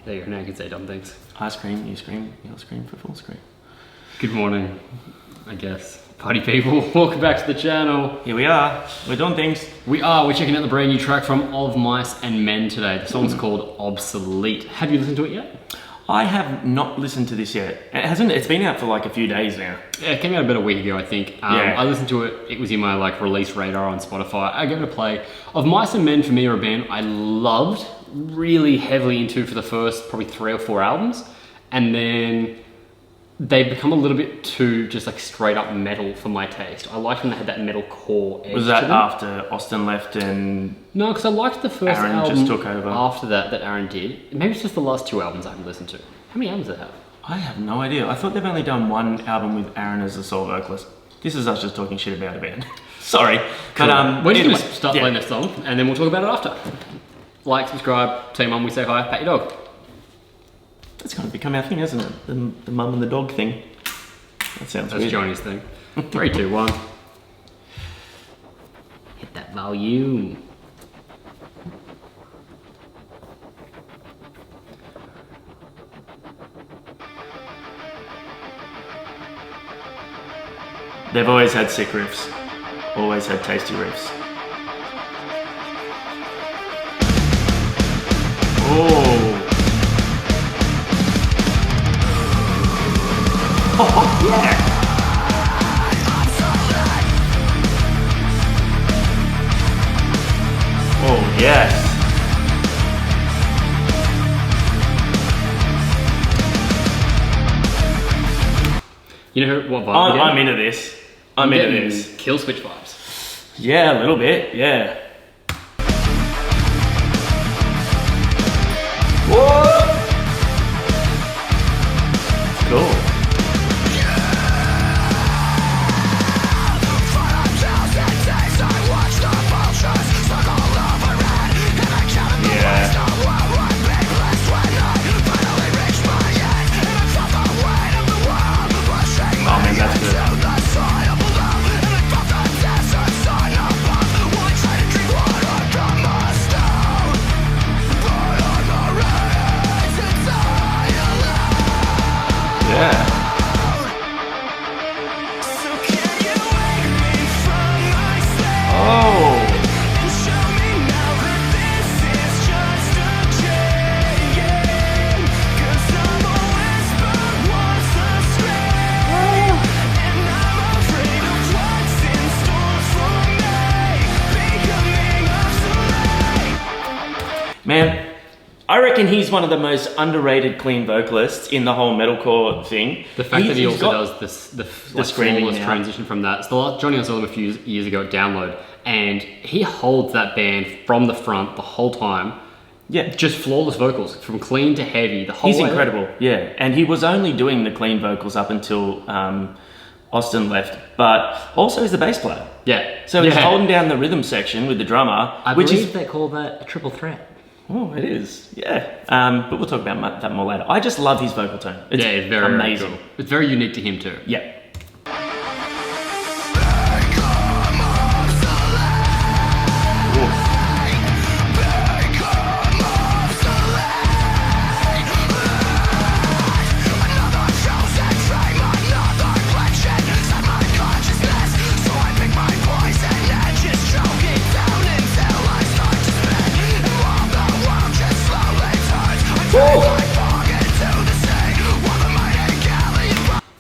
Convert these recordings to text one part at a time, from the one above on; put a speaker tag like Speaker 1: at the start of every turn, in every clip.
Speaker 1: There you go, now you can say dumb things.
Speaker 2: I scream, you scream, you'll scream for full screen.
Speaker 1: Good morning, I guess. Party people, welcome back to the channel.
Speaker 2: Here we are, we're doing things.
Speaker 1: We're checking out the brand new track from Of Mice and Men today. The song's called Obsolete. Have you listened to it yet?
Speaker 2: I have not listened to this yet. It's been out for like a few days now.
Speaker 1: Yeah, it came out about a week ago, I think.
Speaker 2: Yeah.
Speaker 1: I listened to it, it was in my release radar on Spotify. I gave it a play. Of Mice and Men for me are a band I loved, really heavily into for the first probably 3 or 4 albums. And then they've become a little bit too just like straight up metal for my taste. I liked when they had that metal core edge.
Speaker 2: Was that
Speaker 1: to them.
Speaker 2: after Austin left and...
Speaker 1: No, because I liked the first
Speaker 2: Aaron
Speaker 1: album
Speaker 2: just took over.
Speaker 1: after that Aaron did. Maybe it's just the last 2 albums I haven't listened to. How many albums do they have?
Speaker 2: I have no idea. I thought they've only done 1 album with Aaron as the sole vocalist. This is us just talking shit about a band. Sorry.
Speaker 1: Cool.
Speaker 2: But
Speaker 1: we're just
Speaker 2: anyway,
Speaker 1: going to start playing this song and then we'll talk about it after. Like, subscribe, tell your mum we say hi, pat your dog.
Speaker 2: That's going to become our thing, isn't it? The mum and the dog thing. That sounds
Speaker 1: That's
Speaker 2: weird.
Speaker 1: Johnny's thing. 3, 2, 1. Hit that volume.
Speaker 2: They've always had sick riffs. Always had tasty riffs. Oh, yeah! Oh, yes!
Speaker 1: You know what vibe?
Speaker 2: I'm into this. I'm into
Speaker 1: getting
Speaker 2: this.
Speaker 1: Kill Switch vibes.
Speaker 2: Yeah, a little bit, yeah. Whoa! Cool. Oh man, that's good. Yeah. Oh. Man, I reckon he's one of the most underrated clean vocalists in the whole metalcore thing.
Speaker 1: The fact that he
Speaker 2: he's
Speaker 1: also
Speaker 2: got
Speaker 1: does the
Speaker 2: screaming
Speaker 1: flawless
Speaker 2: now.
Speaker 1: transition from that. So Johnny, I saw him a few years ago at Download, and he holds that band from the front the whole time.
Speaker 2: Yeah.
Speaker 1: Just flawless vocals, from clean to heavy, the whole
Speaker 2: He's
Speaker 1: way.
Speaker 2: incredible, yeah. And he was only doing the clean vocals up until Austin left, but also he's the bass player.
Speaker 1: Yeah.
Speaker 2: So he's holding down the rhythm section with the drummer,
Speaker 1: I
Speaker 2: which
Speaker 1: believe
Speaker 2: is...
Speaker 1: they call that a triple threat.
Speaker 2: Oh, it is, yeah. But we'll talk about that more later. I just love his vocal tone. It's
Speaker 1: It's very
Speaker 2: amazing.
Speaker 1: cool. It's very unique to him too.
Speaker 2: Yeah.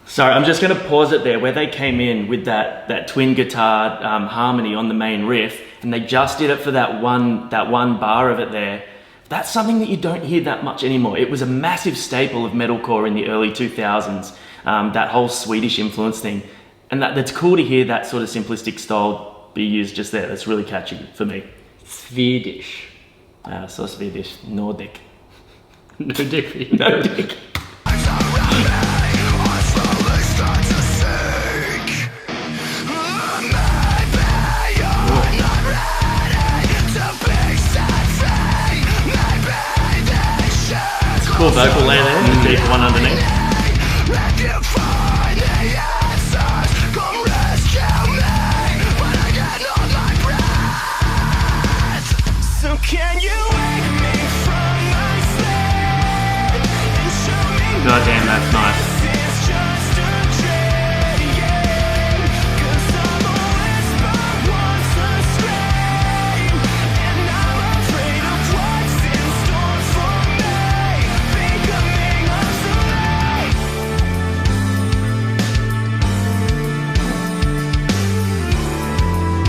Speaker 2: Sorry, I'm just going to pause it there where they came in with that twin guitar harmony on the main riff, and they just did it for that one bar of it there. That's something that you don't hear that much anymore. It was a massive staple of metalcore in the early 2000s, that whole Swedish influence thing. And that's cool to hear that sort of simplistic style be used just there. That's really catchy for me.
Speaker 1: Swedish.
Speaker 2: So Swedish, Nordic.
Speaker 1: No dick.
Speaker 2: No dick. Cool vocal layer there, the deep one underneath.
Speaker 3: So can you wake me from my sleep?
Speaker 2: God damn, that's nice.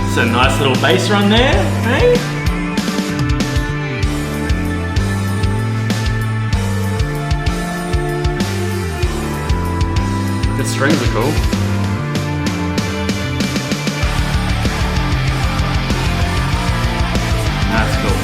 Speaker 2: It's a nice little bass run there, hey?
Speaker 1: The strings are cool.
Speaker 2: That's cool.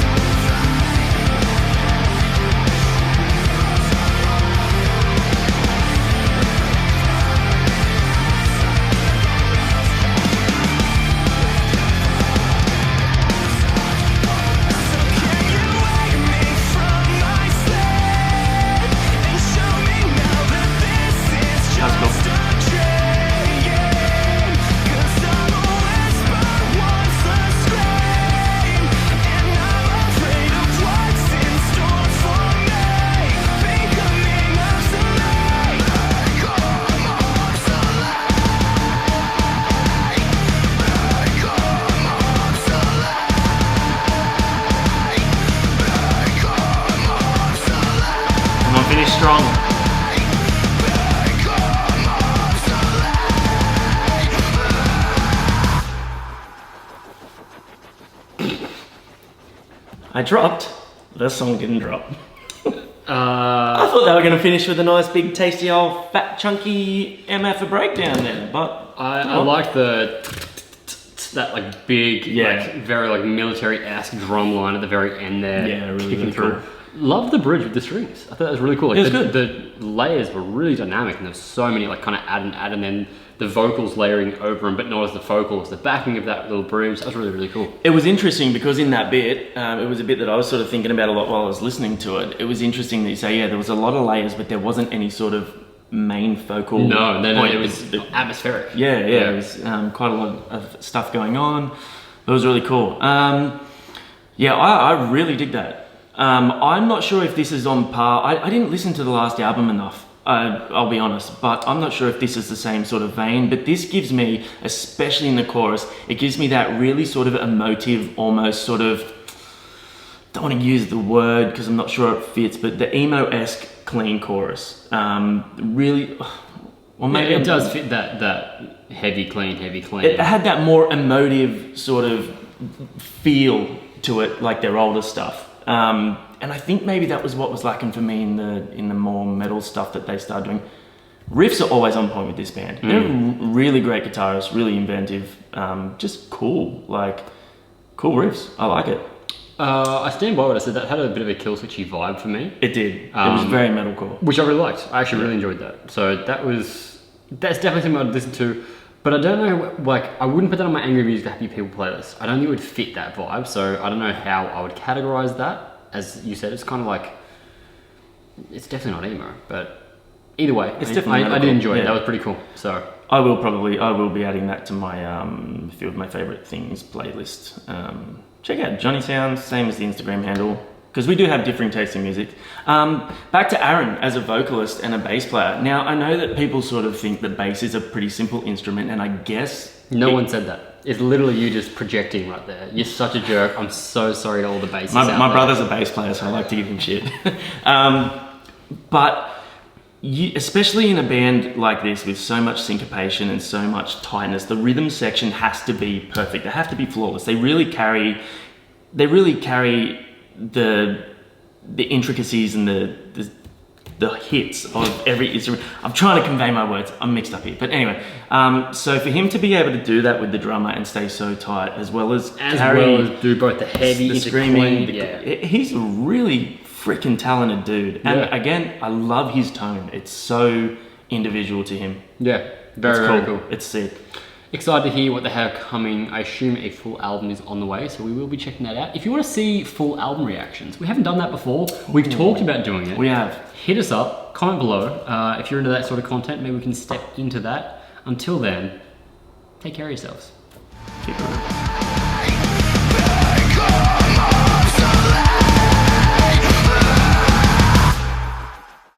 Speaker 2: Finish strong. I dropped. The song didn't drop. I thought they were going to finish with a nice big tasty old fat chunky MF breakdown there, but
Speaker 1: I like that like big, like very like military-esque drum line at the very end there.
Speaker 2: Yeah, really,
Speaker 1: kicking
Speaker 2: really
Speaker 1: through.
Speaker 2: cool.
Speaker 1: Love the bridge with the strings. I thought that was really cool. Like,
Speaker 2: It was good.
Speaker 1: The layers were really dynamic, and there's so many like kind of add, and then the vocals layering over them, but not as the vocals. The backing of that little bridge, that was really, really cool.
Speaker 2: It was interesting because in that bit, it was a bit that I was sort of thinking about a lot while I was listening to it. It was interesting that you say, yeah, there was a lot of layers, but there wasn't any sort of main focal
Speaker 1: No,
Speaker 2: point.
Speaker 1: it was atmospheric.
Speaker 2: Yeah, it was quite a lot of stuff going on. It was really cool. Yeah, I really dig that. I'm not sure if this is on par. I didn't listen to the last album enough, I'll be honest, but I'm not sure if this is the same sort of vein. But this gives me, especially in the chorus, it gives me that really sort of emotive, almost sort of, don't want to use the word because I'm not sure it fits, but the emo-esque clean chorus. Really, well, maybe
Speaker 1: it does fit that heavy clean.
Speaker 2: It had that more emotive sort of feel to it, like their older stuff. And I think maybe that was what was lacking for me in the more metal stuff that they started doing. Riffs are always on point with this band. They're really great guitarists, really inventive, just cool, like cool riffs. I like it.
Speaker 1: I stand by what I said. That had a bit of a Kill Switchy vibe for me.
Speaker 2: It did. It was very metalcore,
Speaker 1: which I really liked. I actually really enjoyed that. So that's definitely something I'd listen to. But I don't know, like, I wouldn't put that on my Angry Music Happy People playlist. I don't think it would fit that vibe, so I don't know how I would categorize that. As you said, it's kind of like, it's definitely not emo, but either way,
Speaker 2: it's definitely
Speaker 1: I did enjoy it. That was pretty cool. So
Speaker 2: I will be adding that to my few of my favorite things playlist. Check out Johnny Sounds, same as the Instagram handle, because we do have differing tastes in music. Back to Aaron as a vocalist and a bass player. Now, I know that people sort of think that bass is a pretty simple instrument, and I guess...
Speaker 1: No one said that. It's literally you just projecting right there. You're such a jerk. I'm so sorry to all the bassists out there.
Speaker 2: My brother's a bass player, so I like to give him shit. But especially in a band like this with so much syncopation and so much tightness, the rhythm section has to be perfect. They have to be flawless. They really carry the intricacies and the hits of every instrument. I'm trying to convey my words. I'm mixed up here. But anyway, so for him to be able to do that with the drummer and stay so tight, as well as
Speaker 1: do both the heavy,
Speaker 2: the screaming, he's a really freaking talented dude. And again, I love his tone. It's so individual to him.
Speaker 1: Yeah, very cool.
Speaker 2: It's sick.
Speaker 1: Excited to hear what they have coming. I assume a full album is on the way, so we will be checking that out. If you want to see full album reactions, we haven't done that before. We've talked about doing it.
Speaker 2: We have.
Speaker 1: Hit us up, comment below. If you're into that sort of content, maybe we can step into that. Until then, take care of yourselves.
Speaker 2: Keep it real.